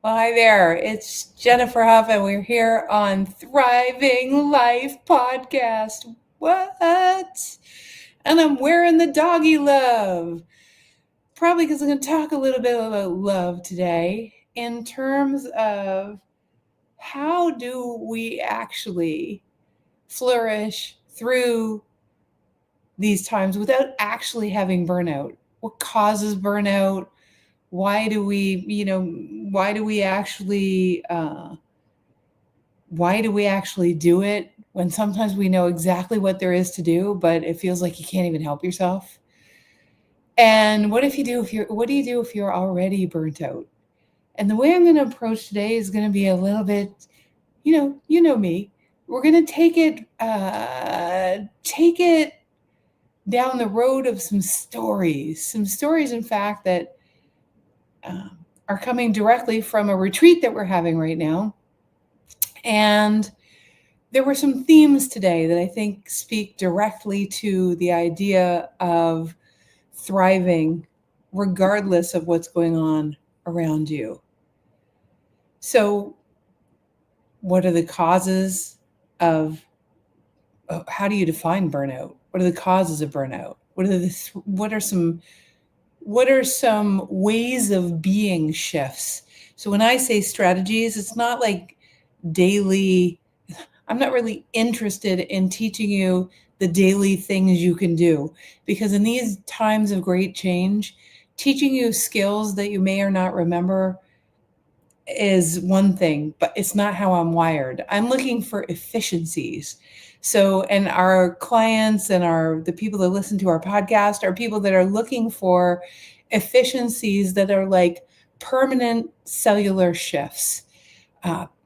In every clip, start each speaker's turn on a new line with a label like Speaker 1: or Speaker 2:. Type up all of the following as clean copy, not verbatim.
Speaker 1: Well, hi there. It's Jennifer Hough, and we're here on Thriving Life Podcast. What? And I'm wearing the doggy love. Probably because I'm going to talk a little bit about love today in terms of how do we actually flourish through these times without actually having burnout? What causes burnout? Why do we, why do we actually do it when sometimes we know exactly what there is to do, but it feels like you can't even help yourself? And what do you do if you're already burnt out? And the way I'm going to approach today is going to be a little bit, you know me. We're going to take it down the road of some stories, in fact, that are coming directly from a retreat that we're having right now. And there were some themes today that I think speak directly to the idea of thriving regardless of what's going on around you. So, what are the causes of how do you define burnout? What are the causes of burnout? What are some ways of being shifts? So when I say strategies, it's not like daily. I'm not really interested in teaching you the daily things you can do, because in these times of great change, teaching you skills that you may or not remember is one thing, but it's not how I'm wired. I'm looking for efficiencies. So, and our clients and the people that listen to our podcast are people that are looking for efficiencies that are like permanent cellular shifts,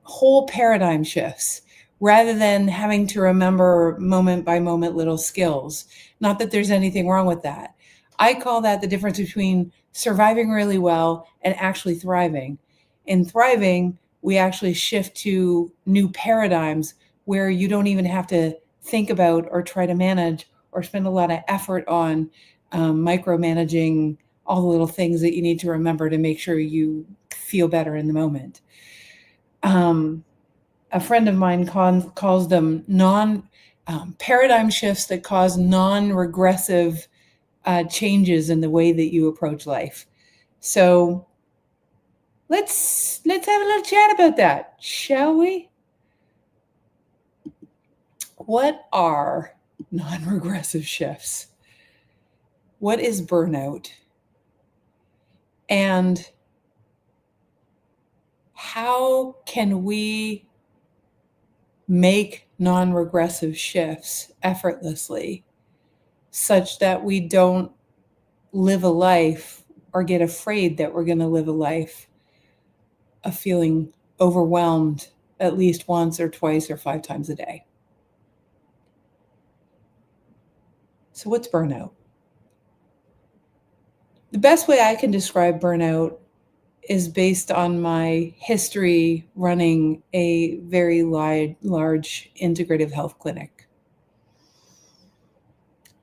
Speaker 1: whole paradigm shifts, rather than having to remember moment by moment little skills. Not that there's anything wrong with that. I call that the difference between surviving really well and actually thriving. In thriving, we actually shift to new paradigms where you don't even have to think about or try to manage or spend a lot of effort on micromanaging all the little things that you need to remember to make sure you feel better in the moment. A friend of mine calls them paradigm shifts that cause non-regressive changes in the way that you approach life. So let's have a little chat about that, shall we? What are non-regressive shifts? What is burnout? And how can we make non-regressive shifts effortlessly such that we don't live a life or get afraid that we're going to live a life of feeling overwhelmed at least once or twice or 5 times a day? So what's burnout? The best way I can describe burnout is based on my history running a very large integrative health clinic.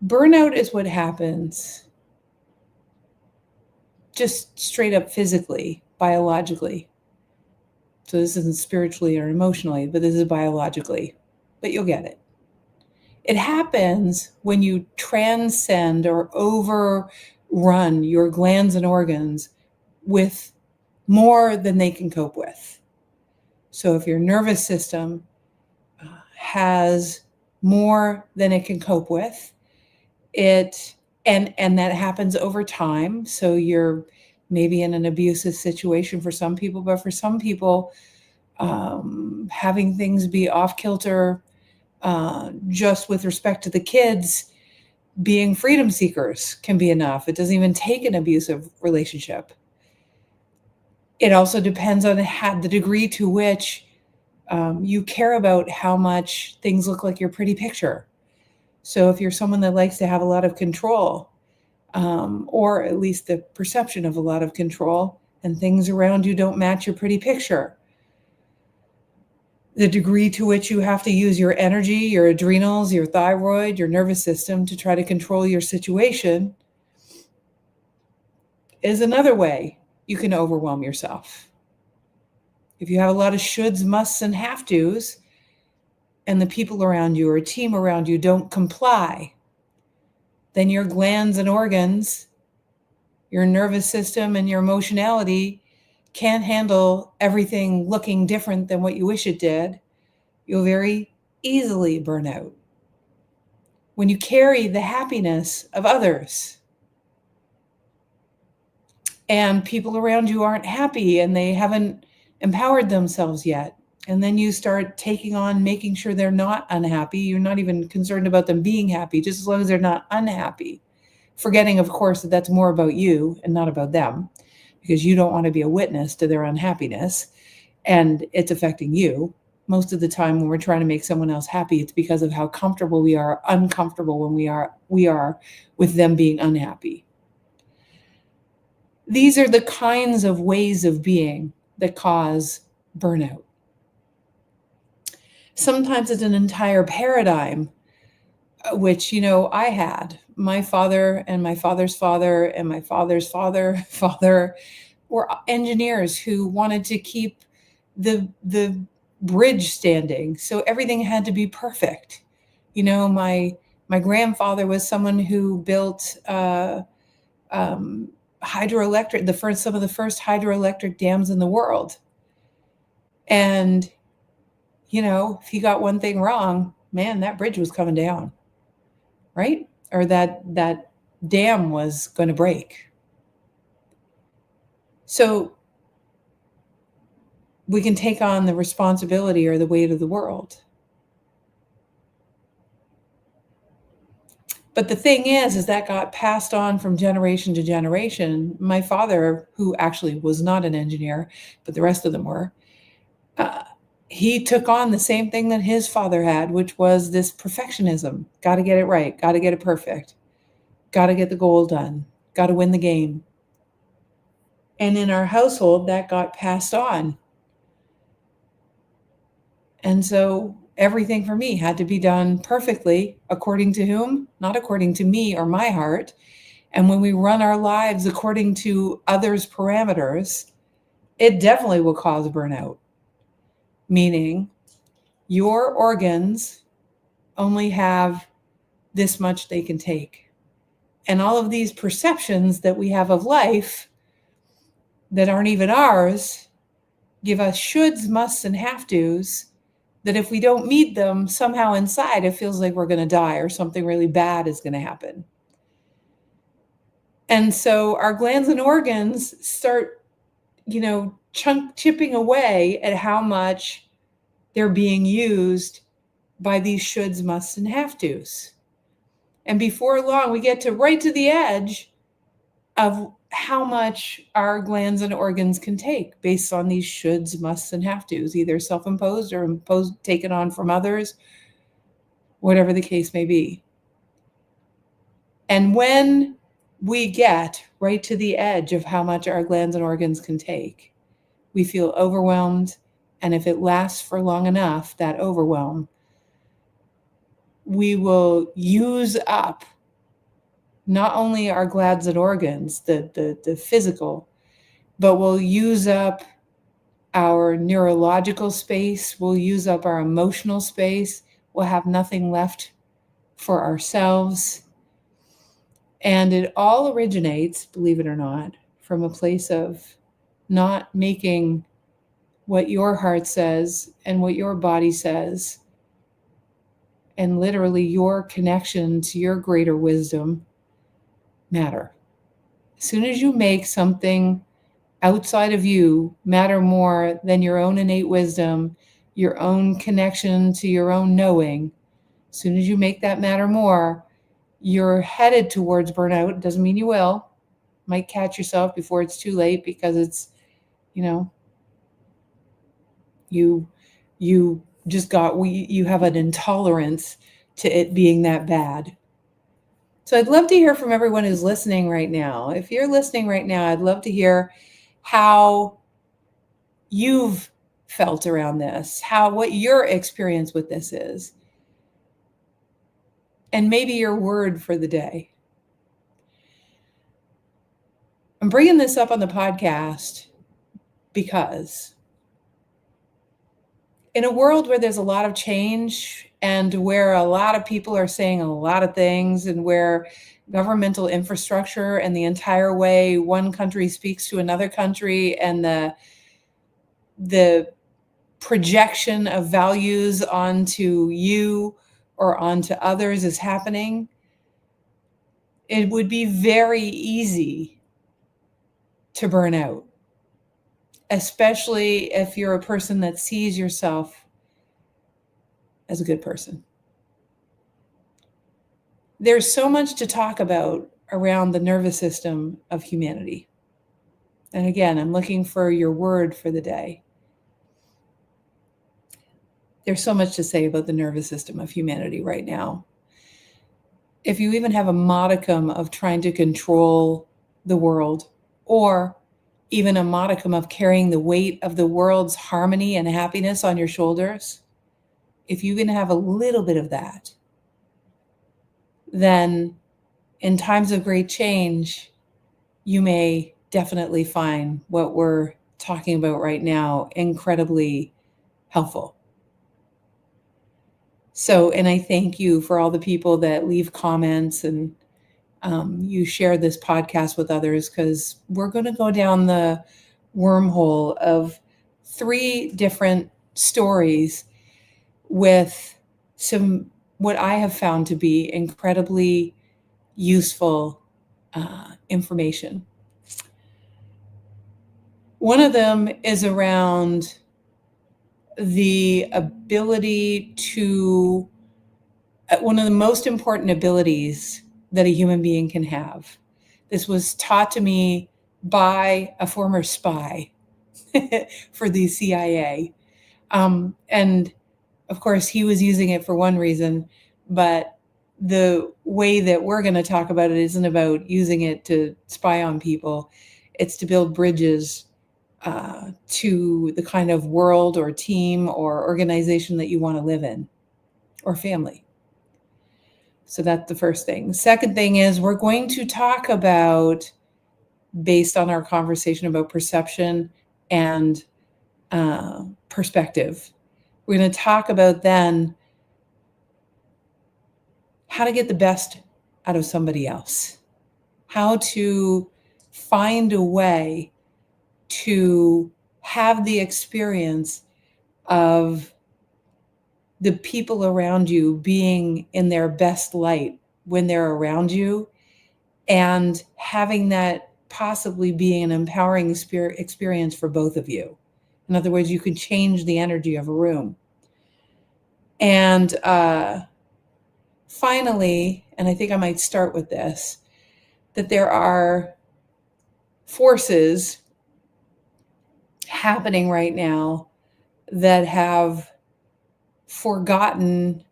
Speaker 1: Burnout is what happens just straight up physically, biologically. So this isn't spiritually or emotionally, but this is biologically. But you'll get it. It happens when you transcend or overrun your glands and organs with more than they can cope with. So if your nervous system has more than it can cope with, and that happens over time. So you're maybe in an abusive situation for some people, but for some people, having things be off kilter, just with respect to the kids, being freedom seekers can be enough. It doesn't even take an abusive relationship. It also depends on the degree to which you care about how much things look like your pretty picture. So if you're someone that likes to have a lot of control, or at least the perception of a lot of control, and things around you don't match your pretty picture, the degree to which you have to use your energy, your adrenals, your thyroid, your nervous system to try to control your situation is another way you can overwhelm yourself. If you have a lot of shoulds, musts, and have tos, and the people around you or team around you don't comply, then your glands and organs, your nervous system and your emotionality can't handle everything looking different than what you wish it did. You'll very easily burn out. When you carry the happiness of others and people around you aren't happy and they haven't empowered themselves yet, and then you start taking on making sure they're not unhappy, you're not even concerned about them being happy, just as long as they're not unhappy, forgetting, of course, that that's more about you and not about them, because you don't want to be a witness to their unhappiness and it's affecting you. Most of the time when we're trying to make someone else happy, it's because of how comfortable we are, uncomfortable when we are with them being unhappy. These are the kinds of ways of being that cause burnout. Sometimes it's an entire paradigm, which, I had. My father and my father's father and my father's father were engineers who wanted to keep the bridge standing. So everything had to be perfect. My grandfather was someone who built hydroelectric, some of the first hydroelectric dams in the world. And, if he got one thing wrong, man, that bridge was coming down, right? Or that dam was going to break. So we can take on the responsibility or the weight of the world. But the thing is that got passed on from generation to generation. My father, who actually was not an engineer, but the rest of them were, he took on the same thing that his father had, which was this perfectionism. Got to get it right. Got to get it perfect. Got to get the goal done. Got to win the game. And in our household, that got passed on. And so everything for me had to be done perfectly, according to whom? Not according to me or my heart. And when we run our lives according to others' parameters, it definitely will cause burnout. Meaning, your organs only have this much they can take. And all of these perceptions that we have of life that aren't even ours give us shoulds, musts, and have tos that if we don't meet them, somehow inside it feels like we're going to die or something really bad is going to happen. And so our glands and organs start, chipping away at how much they're being used by these shoulds, musts, and have tos. And before long, we get right to the edge of how much our glands and organs can take based on these shoulds, musts, and have tos, either self-imposed or imposed, taken on from others, whatever the case may be. And when we get right to the edge of how much our glands and organs can take, we feel overwhelmed. And if it lasts for long enough, that overwhelm, we will use up not only our glands and organs, the physical, but we'll use up our neurological space. We'll use up our emotional space. We'll have nothing left for ourselves. And it all originates, believe it or not, from a place of not making what your heart says and what your body says, and literally your connection to your greater wisdom, matter. As soon as you make something outside of you matter more than your own innate wisdom, your own connection to your own knowing, as soon as you make that matter more, you're headed towards burnout. It doesn't mean you will. Might catch yourself before it's too late because it's, you have an intolerance to it being that bad. So I'd love to hear from everyone who's listening right now. If you're listening right now, I'd love to hear how you've felt around this, what your experience with this is, and maybe your word for the day. I'm bringing this up on the podcast because in a world where there's a lot of change and where a lot of people are saying a lot of things, and where governmental infrastructure and the entire way one country speaks to another country and the projection of values onto you or onto others is happening, it would be very easy to burn out, especially if you're a person that sees yourself as a good person. There's so much to talk about around the nervous system of humanity. And again, I'm looking for your word for the day. There's so much to say about the nervous system of humanity right now. If you even have a modicum of trying to control the world, or even a modicum of carrying the weight of the world's harmony and happiness on your shoulders, if you even have a little bit of that, then in times of great change, you may definitely find what we're talking about right now incredibly helpful. So, and I thank you for all the people that leave comments and you share this podcast with others, because we're going to go down the wormhole of 3 different stories with some, what I have found to be incredibly useful information. One of them is around the ability to, one of the most important abilities that a human being can have. This was taught to me by a former spy for the CIA. And of course, he was using it for one reason, but the way that we're going to talk about it isn't about using it to spy on people. It's to build bridges to the kind of world or team or organization that you want to live in, or family. So that's the first thing. The second thing is we're going to talk about, based on our conversation about perception and perspective, we're going to talk about then how to get the best out of somebody else, how to find a way to have the experience of the people around you being in their best light when they're around you, and having that possibly being an empowering experience for both of you. In other words, you can change the energy of a room. And finally, and I think I might start with this, that there are forces happening right now that have forgotten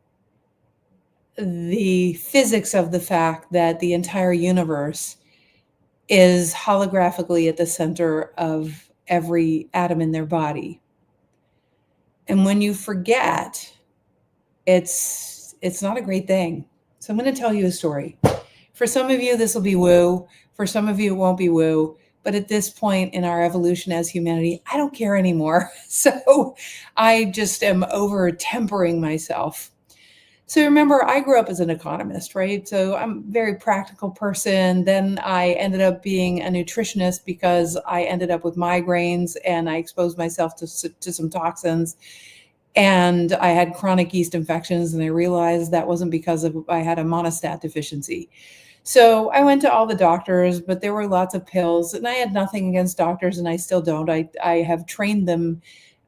Speaker 1: the physics of the fact that the entire universe is holographically at the center of every atom in their body. And when you forget, it's not a great thing. So I'm going to tell you a story. For some of you, this will be woo. For some of you, it won't be woo. But at this point in our evolution as humanity, I don't care anymore. So I just am over tempering myself. So remember, I grew up as an economist, right? So I'm a very practical person. Then I ended up being a nutritionist because I ended up with migraines and I exposed myself to some toxins. And I had chronic yeast infections, and I realized that wasn't because I had a monostat deficiency. So I went to all the doctors, but there were lots of pills, and I had nothing against doctors, and I still don't. I have trained them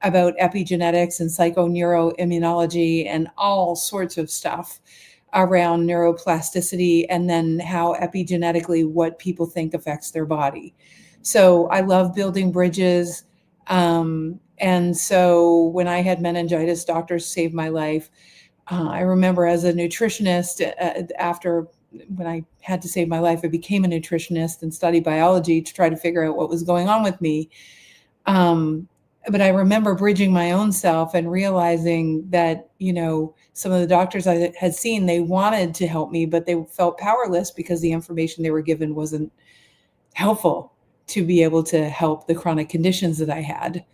Speaker 1: about epigenetics and psychoneuroimmunology and all sorts of stuff around neuroplasticity, and then how epigenetically what people think affects their body. So I love building bridges. And so when I had meningitis, doctors saved my life. I remember as a nutritionist, when I had to save my life, I became a nutritionist and studied biology to try to figure out what was going on with me. But I remember bridging my own self and realizing that, some of the doctors I had seen, they wanted to help me, but they felt powerless because the information they were given wasn't helpful to be able to help the chronic conditions that I had.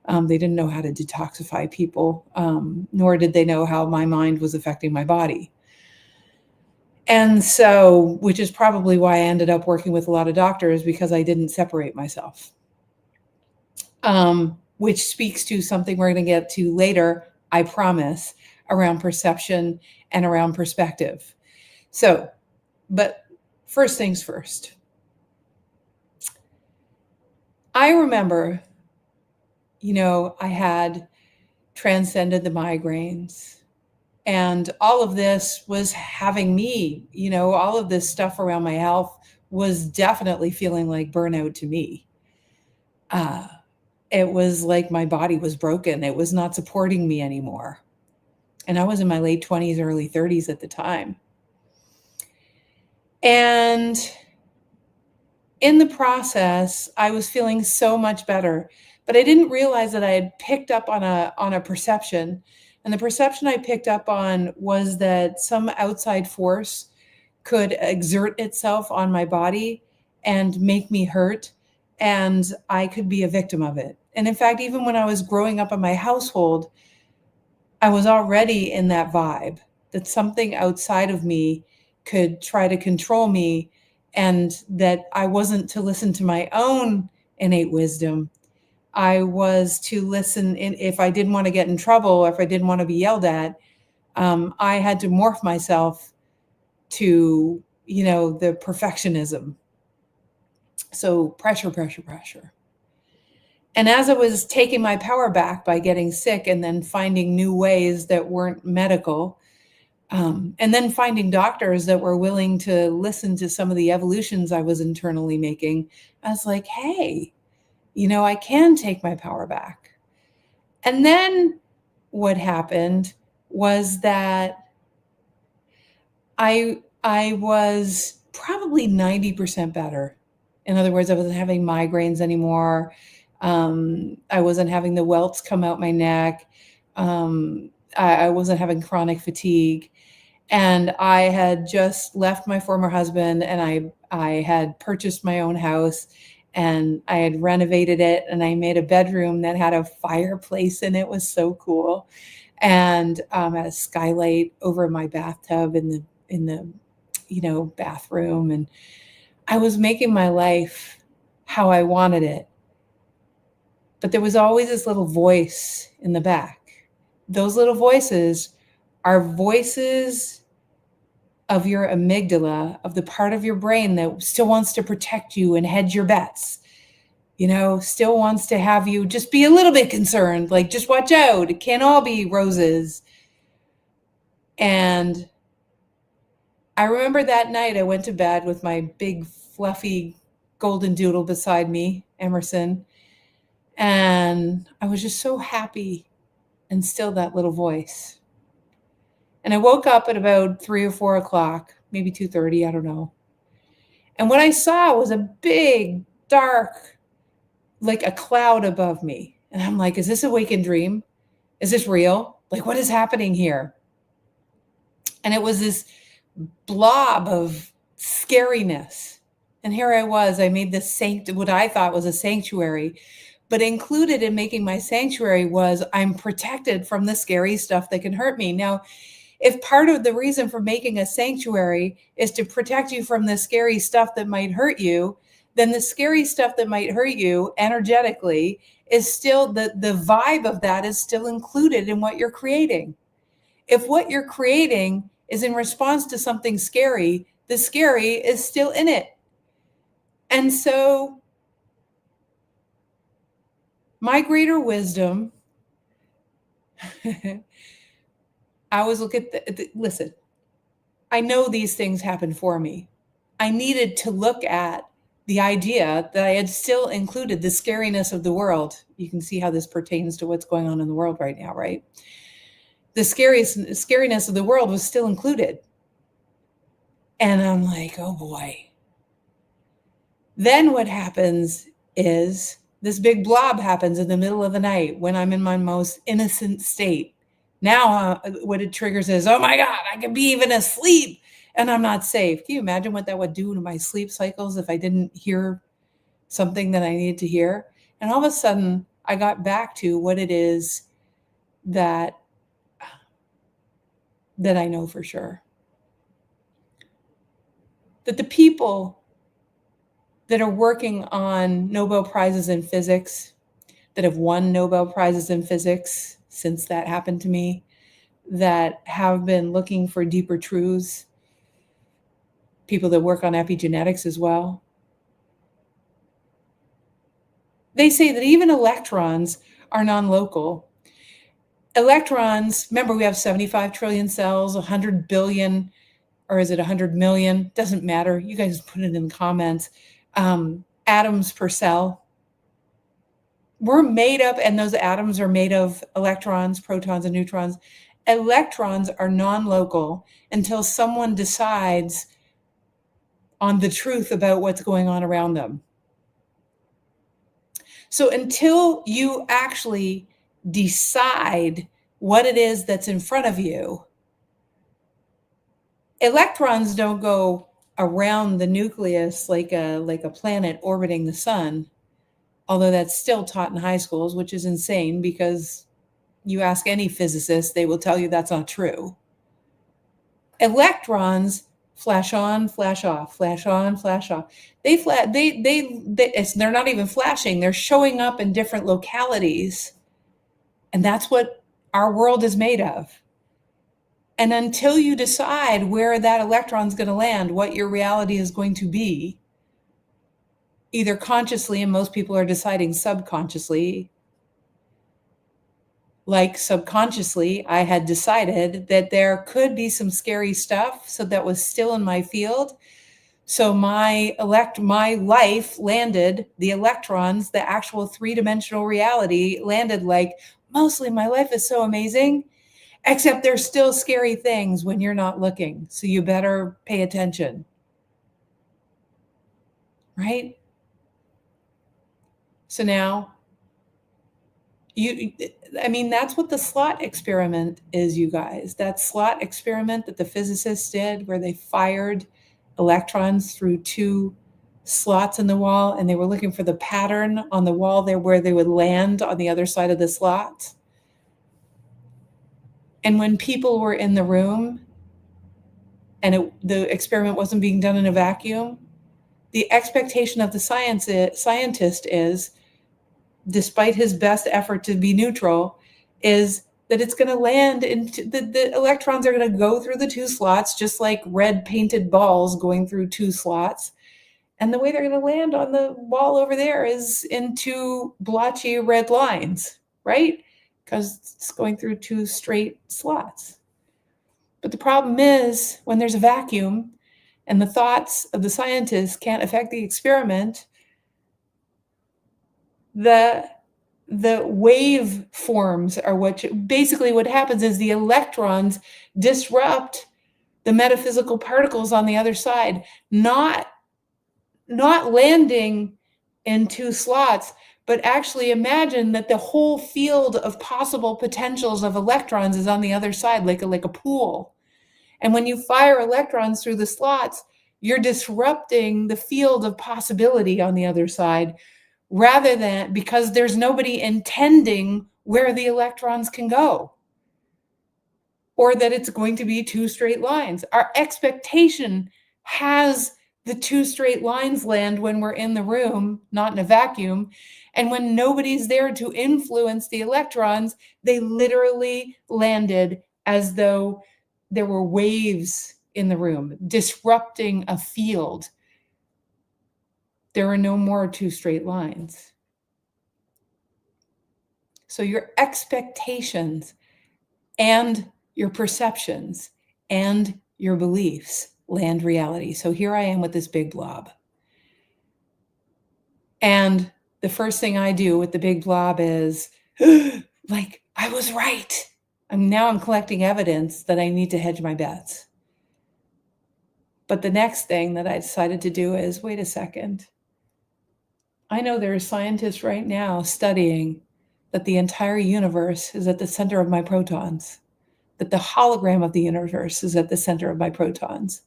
Speaker 1: They didn't know how to detoxify people, nor did they know how my mind was affecting my body. And so, which is probably why I ended up working with a lot of doctors, because I didn't separate myself. Which speaks to something we're going to get to later, I promise, around perception and around perspective. So, but first things first. I remember, I had transcended the migraines, and all of this was having me, all of this stuff around my health was definitely feeling like burnout to me. It was like my body was broken. It was not supporting me anymore. And I was in my late 20s, early 30s at the time. And in the process, I was feeling so much better, but I didn't realize that I had picked up on a perception. And the perception I picked up on was that some outside force could exert itself on my body and make me hurt, and I could be a victim of it. And in fact, even when I was growing up in my household, I was already in that vibe that something outside of me could try to control me, and that I wasn't to listen to my own innate wisdom. I was to listen if I didn't want to get in trouble, or if I didn't want to be yelled at, I had to morph myself to, the perfectionism. So pressure, pressure, pressure. And as I was taking my power back by getting sick and then finding new ways that weren't medical, and then finding doctors that were willing to listen to some of the evolutions I was internally making, I was like, hey, I can take my power back. And then what happened was that I was probably 90% better. In other words, I wasn't having migraines anymore. I wasn't having the welts come out my neck. I wasn't having chronic fatigue. And I had just left my former husband, and I had purchased my own house, and I had renovated it, and I made a bedroom that had a fireplace in it. It was so cool. And had a skylight over my bathtub in the bathroom, and I was making my life how I wanted it. But there was always this little voice in the back. Those little voices are voices of your amygdala, of the part of your brain that still wants to protect you and hedge your bets, still wants to have you just be a little bit concerned, like, just watch out, it can't all be roses. And I remember that night I went to bed with my big fluffy golden doodle beside me, Emerson, and I was just so happy and still that little voice. And I woke up at about 3 or 4 o'clock, maybe 2:30, I don't know. And what I saw was a big, dark, like a cloud above me. And I'm like, is this a waking dream? Is this real? Like, what is happening here? And it was this blob of scariness. And here I was, I made this what I thought was a sanctuary. But included in making my sanctuary was I'm protected from the scary stuff that can hurt me. Now, if part of the reason for making a sanctuary is to protect you from the scary stuff that might hurt you, then the scary stuff that might hurt you energetically is still, the vibe of that is still included in what you're creating. If what you're creating is in response to something scary, the scary is still in it. And so my greater wisdom, I always look at listen, I know these things happen for me. I needed to look at the idea that I had still included the scariness of the world. You can see how this pertains to what's going on in the world right now, right? The scariness of the world was still included. And I'm like, oh boy. Then what happens is this big blob happens in the middle of the night when I'm in my most innocent state. Now what it triggers is, oh my God, I could be even asleep and I'm not safe. Can you imagine what that would do to my sleep cycles if I didn't hear something that I needed to hear? And all of a sudden, I got back to what it is that I know for sure. That the people that are working on Nobel Prizes in physics, that have won Nobel Prizes in physics since that happened to me, that have been looking for deeper truths, people that work on epigenetics as well, they say that even electrons are non-local. Electrons, remember we have 75 trillion cells, 100 billion, or is it 100 million? Doesn't matter. You guys put it in the comments. Atoms per cell. We're made up, and those atoms are made of electrons, protons, and neutrons. Electrons are non-local until someone decides on the truth about what's going on around them. So until you actually decide what it is that's in front of you, electrons don't go around the nucleus like a planet orbiting the sun, although that's still taught in high schools, which is insane because you ask any physicist, they will tell you that's not true. Electrons flash on, flash off, flash on, flash off. They're not even flashing. They're showing up in different localities. And that's what our world is made of. And until you decide where that electron is going to land, what your reality is going to be, either consciously, and most people are deciding subconsciously, like subconsciously, I had decided that there could be some scary stuff. So that was still in my field. So my life landed, the electrons, the actual three-dimensional reality landed like, mostly my life is so amazing, except there's still scary things when you're not looking. So you better pay attention. Right? So now, that's what the slot experiment is, you guys. That slot experiment that the physicists did where they fired electrons through two slots in the wall, and they were looking for the pattern on the wall there where they would land on the other side of the slot. And when people were in the room and the experiment wasn't being done in a vacuum, the expectation of the scientist is, despite his best effort to be neutral, is that it's going to land into the electrons are going to go through the two slots, just like red painted balls going through two slots. And the way they're going to land on the wall over there is in two blotchy red lines, right? Because it's going through two straight slots. But the problem is when there's a vacuum and the thoughts of the scientists can't affect the experiment, the wave forms are what happens is the electrons disrupt the metaphysical particles on the other side, not landing in two slots, but actually imagine that the whole field of possible potentials of electrons is on the other side, like a pool. And when you fire electrons through the slots, you're disrupting the field of possibility on the other side, rather than because there's nobody intending where the electrons can go, or that it's going to be two straight lines. Our expectation has the two straight lines land when we're in the room, not in a vacuum. And when nobody's there to influence the electrons, they literally landed as though there were waves in the room, disrupting a field. There are no more two straight lines. So your expectations and your perceptions and your beliefs land reality. So here I am with this big blob. And the first thing I do with the big blob is, like, I was right. I'm collecting evidence that I need to hedge my bets. But the next thing that I decided to do is, wait a second. I know there are scientists right now studying that the entire universe is at the center of my protons, that the hologram of the universe is at the center of my protons.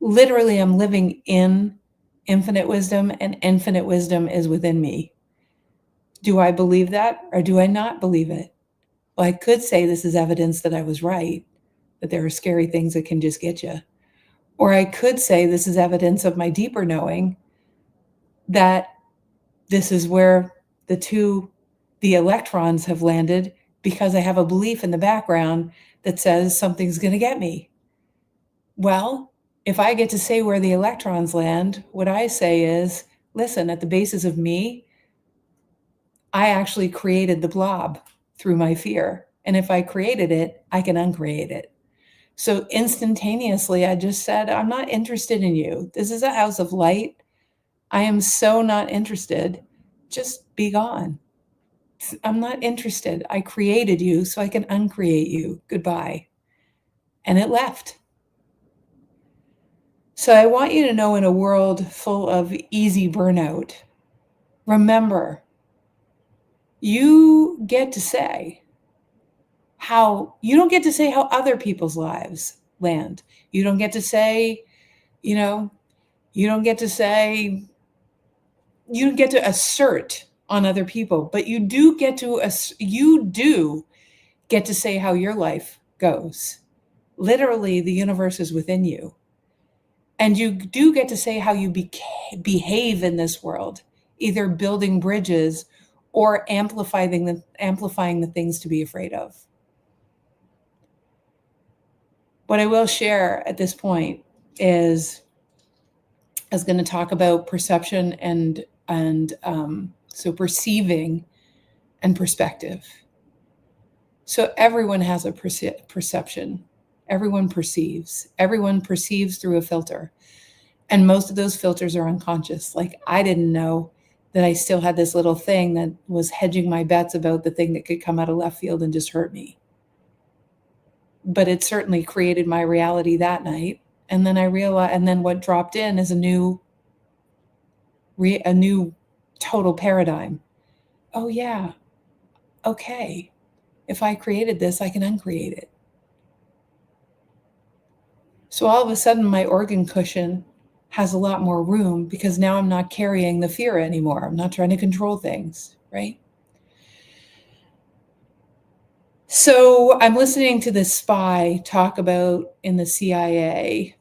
Speaker 1: Literally, I'm living in infinite wisdom, and infinite wisdom is within me. Do I believe that or do I not believe it? Well, I could say this is evidence that I was right, that there are scary things that can just get you. Or I could say this is evidence of my deeper knowing that this is where the electrons have landed because I have a belief in the background that says something's going to get me. Well, if I get to say where the electrons land, what I say is, listen, at the basis of me, I actually created the blob through my fear. And if I created it, I can uncreate it. So instantaneously, I just said, I'm not interested in you. This is a house of light. I am so not interested. Just be gone. I'm not interested. I created you so I can uncreate you. Goodbye. And it left. So I want you to know, in a world full of easy burnout, remember, you get to say you don't get to say how other people's lives land. You don't get to say, you don't get to say, you don't get to assert on other people, but you do get to say how your life goes. Literally, the universe is within you. And you do get to say how you behave in this world, either building bridges or amplifying the things to be afraid of. What I will share at this point is I was going to talk about perception and so perceiving and perspective. So everyone has a perception. Everyone perceives through a filter. And most of those filters are unconscious. Like, I didn't know that I still had this little thing that was hedging my bets about the thing that could come out of left field and just hurt me. But it certainly created my reality that night. And then I realized, and then what dropped in is a new total paradigm. Oh yeah, okay. If I created this, I can uncreate it. So all of a sudden, my organ cushion has a lot more room because now I'm not carrying the fear anymore. I'm not trying to control things, right? So I'm listening to this spy talk about in the CIA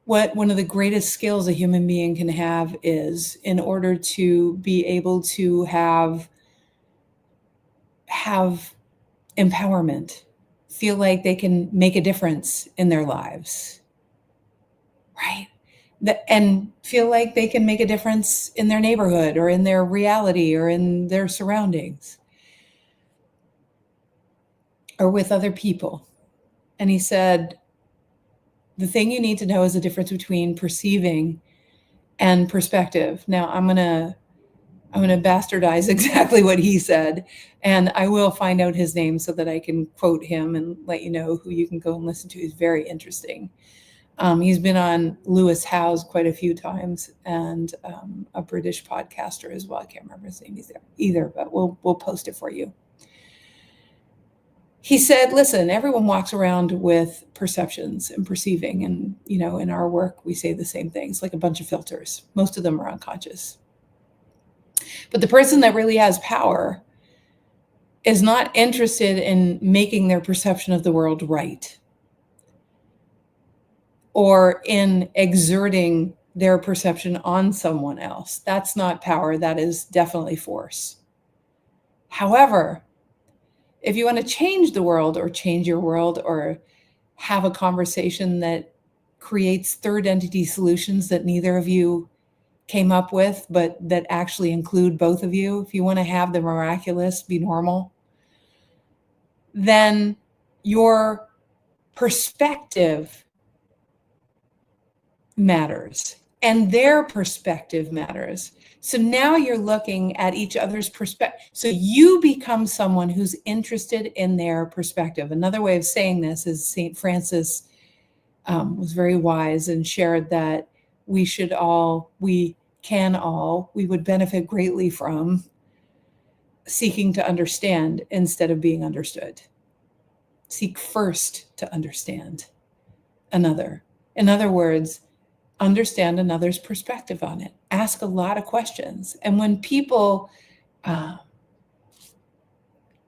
Speaker 1: what one of the greatest skills a human being can have is, in order to be able to have empowerment, feel like they can make a difference in their lives, right? And feel like they can make a difference in their neighborhood or in their reality or in their surroundings or with other people. And he said, the thing you need to know is the difference between perceiving and perspective. Now I'm going to bastardize exactly what he said, and I will find out his name so that I can quote him and let you know who you can go and listen to. He's very interesting. He's been on Lewis Howes quite a few times, and a British podcaster as well. I can't remember his name either, but we'll post it for you. He said, listen, everyone walks around with perceptions and perceiving. And, in our work, we say the same things, like a bunch of filters. Most of them are unconscious. But the person that really has power is not interested in making their perception of the world right, or in exerting their perception on someone else. That's not power. That is definitely force. However, if you want to change the world or change your world or have a conversation that creates third entity solutions that neither of you came up with, but that actually include both of you, if you want to have the miraculous be normal, then your perspective matters and their perspective matters. So now you're looking at each other's perspective. So you become someone who's interested in their perspective. Another way of saying this is St. Francis was very wise and shared that we would benefit greatly from seeking to understand instead of being understood. Seek first to understand another. In other words, understand another's perspective on it. Ask a lot of questions. And when people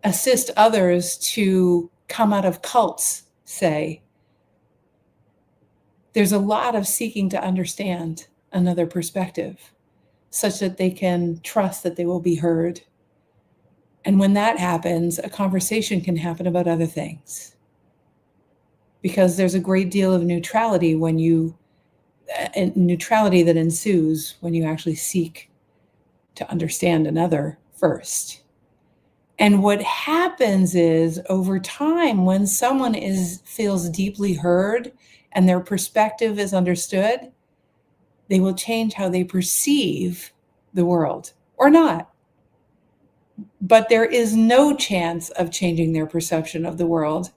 Speaker 1: assist others to come out of cults, say, there's a lot of seeking to understand another perspective such that they can trust that they will be heard. And when that happens, a conversation can happen about other things. Because there's a great deal of neutrality that ensues when you actually seek to understand another first. And what happens is, over time, when someone feels deeply heard and their perspective is understood, they will change how they perceive the world, or not. But there is no chance of changing their perception of the world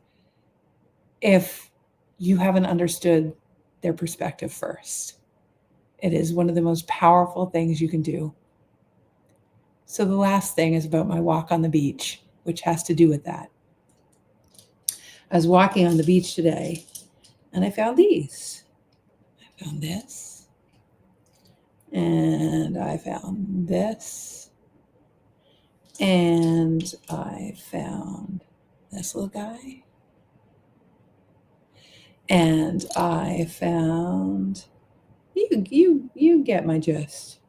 Speaker 1: if you haven't understood their perspective first. It is one of the most powerful things you can do. So the last thing is about my walk on the beach, which has to do with that. I was walking on the beach today and I found these. I found this. And I found this. And I found this little guy. And I found, you get my gist.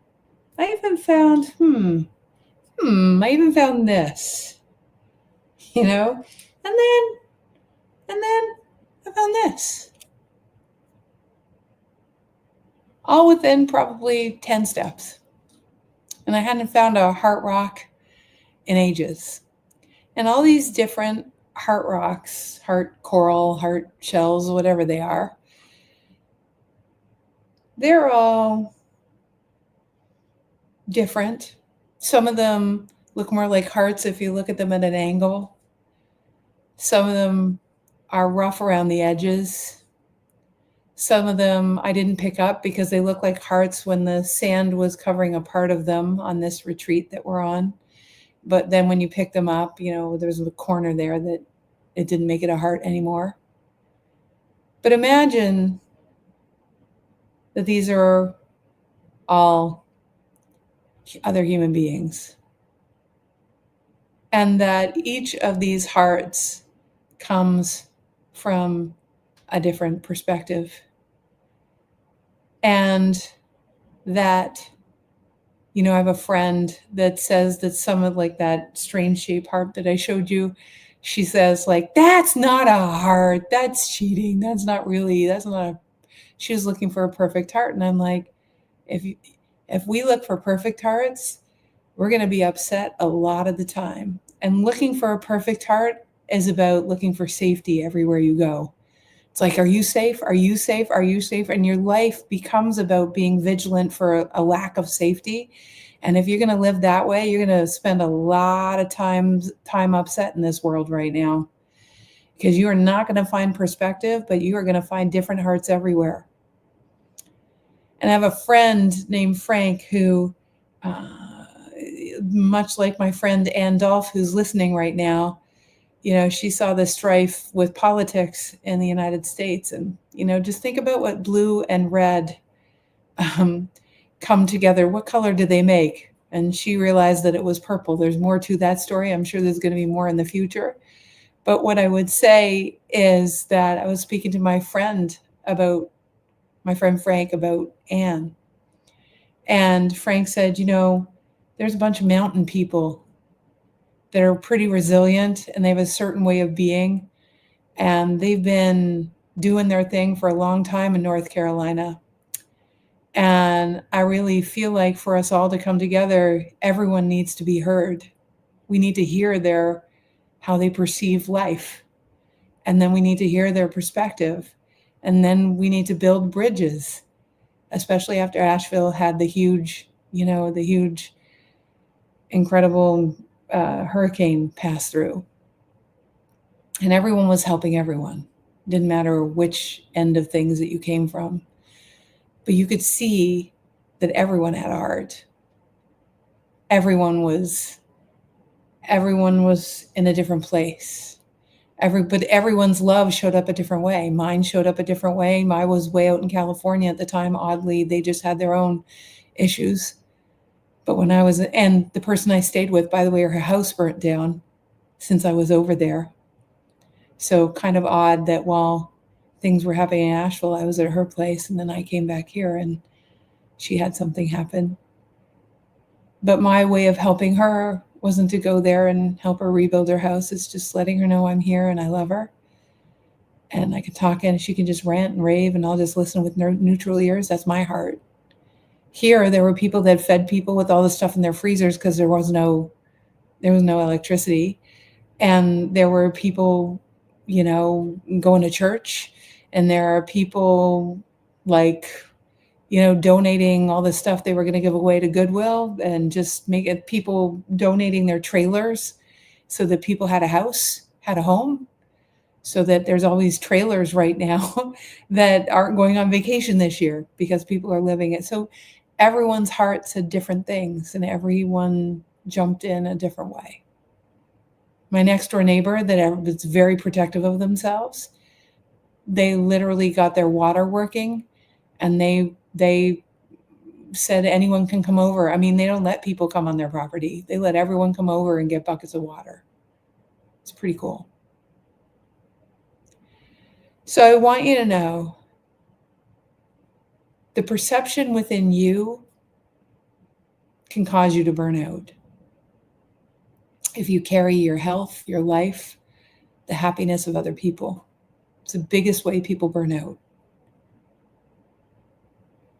Speaker 1: I even found, I even found this, and then I found this. All within probably 10 steps. And I hadn't found a heart rock in ages. And all these different heart rocks, heart coral, heart shells, whatever they are, they're all different. Some of them look more like hearts if you look at them at an angle. Some of them are rough around the edges. Some of them I didn't pick up because they look like hearts when the sand was covering a part of them on this retreat that we're on. But then when you pick them up, there's a corner there that it didn't make it a heart anymore. But imagine that these are all other human beings. And that each of these hearts comes from a different perspective. And that, I have a friend that says that some of like that strange shaped heart that I showed you, she says like, that's not a heart, that's cheating. She was looking for a perfect heart. And I'm like, if we look for perfect hearts, we're going to be upset a lot of the time. And looking for a perfect heart is about looking for safety everywhere you go. It's like, are you safe? Are you safe? Are you safe? And your life becomes about being vigilant for a lack of safety. And if you're going to live that way, you're going to spend a lot of time upset in this world right now, because you are not going to find perspective, but you are going to find different hearts everywhere. And I have a friend named Frank who, much like my friend Ann Dolph, who's listening right now, she saw the strife with politics in the United States. And, just think about what blue and red come together. What color do they make? And she realized that it was purple. There's more to that story. I'm sure there's going to be more in the future. But what I would say is that I was speaking to my friend Frank about Anne. And Frank said, there's a bunch of mountain people that are pretty resilient and they have a certain way of being. And they've been doing their thing for a long time in North Carolina. And I really feel like for us all to come together, everyone needs to be heard. We need to hear how they perceive life. And then we need to hear their perspective. And then we need to build bridges, especially after Asheville had the huge, incredible hurricane pass through. And everyone was helping everyone. Didn't matter which end of things that you came from. But you could see that everyone had a heart. Everyone was in a different place. But everyone's love showed up a different way. Mine showed up a different way. I was way out in California at the time. Oddly, they just had their own issues. But when I was, and the person I stayed with, by the way, her house burnt down since I was over there. So kind of odd that while things were happening in Asheville, I was at her place, and then I came back here and she had something happen. But my way of helping her wasn't to go there and help her rebuild her house. It's just letting her know I'm here and I love her. And I can talk and she can just rant and rave and I'll just listen with neutral ears. That's my heart. Here, there were people that fed people with all the stuff in their freezers because there was no electricity. And there were people, going to church. And there are people donating all the stuff they were going to give away to Goodwill and just make it people donating their trailers so that people had a house, had a home, so that there's all these trailers right now that aren't going on vacation this year because people are living it. So everyone's heart said different things and everyone jumped in a different way. My next door neighbor that was very protective of themselves, they literally got their water working and they said anyone can come over. I mean, they don't let people come on their property. They let everyone come over and get buckets of water. It's pretty cool. So I want you to know the perception within you can cause you to burn out. If you carry your health, your life, the happiness of other people, it's the biggest way people burn out.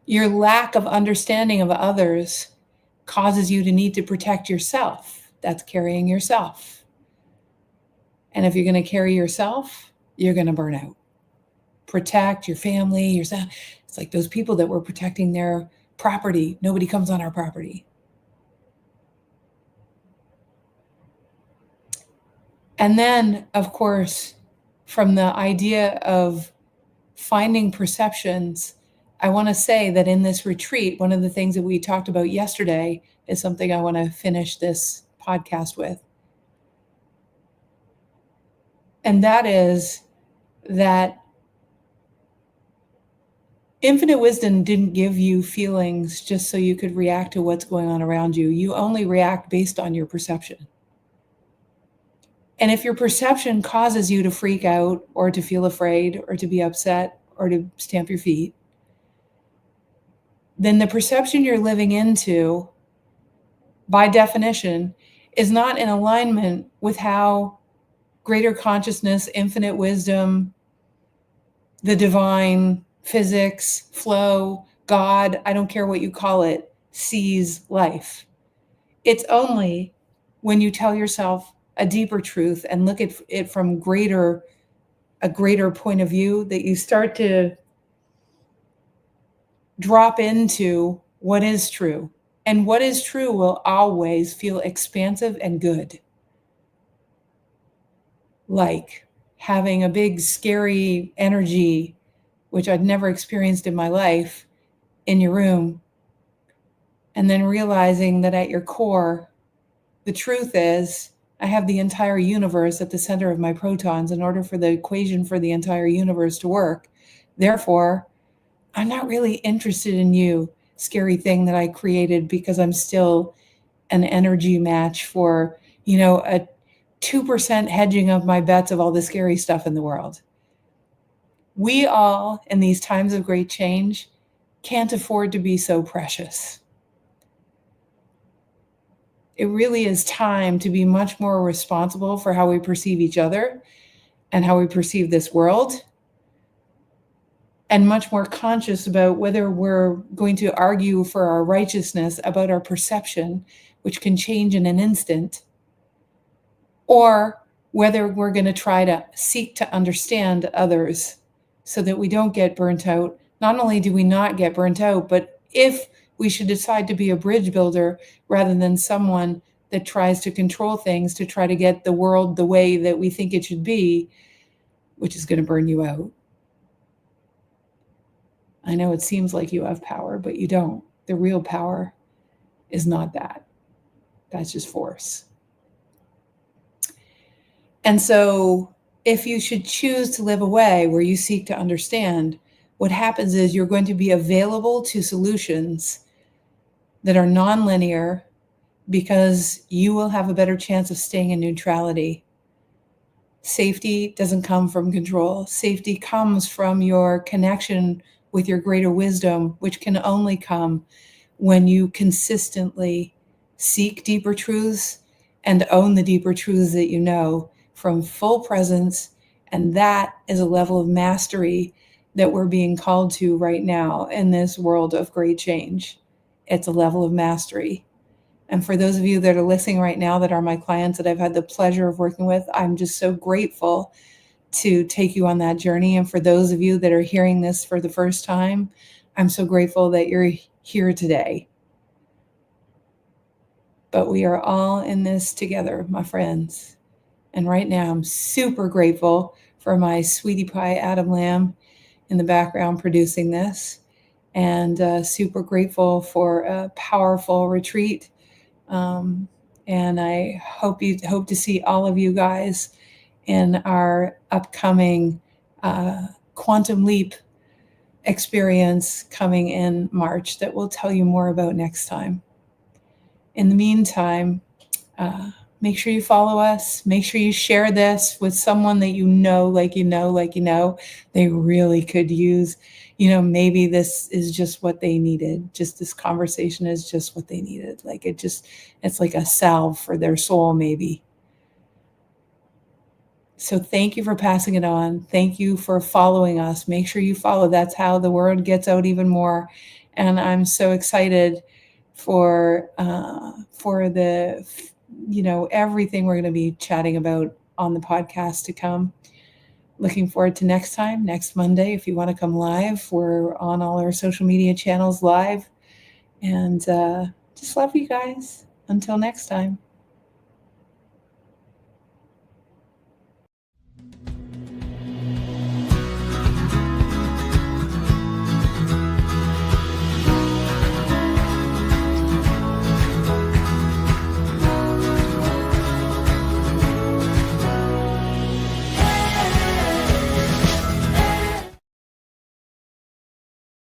Speaker 1: Your lack of understanding of others causes you to need to protect yourself. That's carrying yourself. And if you're going to carry yourself, you're going to burn out. Protect your family, yourself. It's like those people that were protecting their property. Nobody comes on our property. And then, of course, from the idea of finding perceptions, I want to say that in this retreat, one of the things that we talked about yesterday is something I want to finish this podcast with. And that is that infinite wisdom didn't give you feelings just so you could react to what's going on around you. You only react based on your perception. And if your perception causes you to freak out or to feel afraid or to be upset or to stamp your feet, then the perception you're living into, by definition, is not in alignment with how greater consciousness, infinite wisdom, the divine, physics, flow, God, I don't care what you call it, sees life. It's only when you tell yourself a deeper truth and look at it from a greater point of view that you start to drop into what is true. And what is true will always feel expansive and good. Like having a big, scary energy, which I'd never experienced in my life, in your room. And then realizing that at your core, the truth is, I have the entire universe at the center of my protons in order for the equation for the entire universe to work. Therefore, I'm not really interested in you, scary thing that I created, because I'm still an energy match for, a 2% hedging of my bets of all the scary stuff in the world. We all, in these times of great change, can't afford to be so precious. It really is time to be much more responsible for how we perceive each other and how we perceive this world, and much more conscious about whether we're going to argue for our righteousness about our perception, which can change in an instant, or whether we're going to try to seek to understand others so that we don't get burnt out. Not only do we not get burnt out, but if we should decide to be a bridge builder rather than someone that tries to control things to try to get the world the way that we think it should be, which is going to burn you out. I know it seems like you have power, but you don't. The real power is not that. That's just force. And so If you should choose to live a way where you seek to understand, what happens is you're going to be available to solutions that are nonlinear because you will have a better chance of staying in neutrality. Safety doesn't come from control. Safety comes from your connection with your greater wisdom, which can only come when you consistently seek deeper truths and own the deeper truths that you know from full presence. And that is a level of mastery that we're being called to right now in this world of great change. It's a level of mastery. And for those of you that are listening right now that are my clients that I've had the pleasure of working with, I'm just so grateful to take you on that journey. And for those of you that are hearing this for the first time, I'm so grateful that you're here today. But we are all in this together, my friends. And right now, I'm super grateful for my sweetie pie, Adam Lamb, in the background producing this, and super grateful for a powerful retreat. And I hope to see all of you guys in our upcoming Quantum Leap experience coming in March that we'll tell you more about next time. In the meantime, make sure you follow us. Make sure you share this with someone that you know, they really could use. Maybe this is just what they needed. Just this conversation is just what they needed. It's like a salve for their soul, maybe. So thank you for passing it on. Thank you for following us. Make sure you follow. That's how the word gets out even more. And I'm so excited for the everything we're going to be chatting about on the podcast to come. Looking forward to next time, next Monday. If you want to come live, we're on all our social media channels live. And just love you guys. Until next time.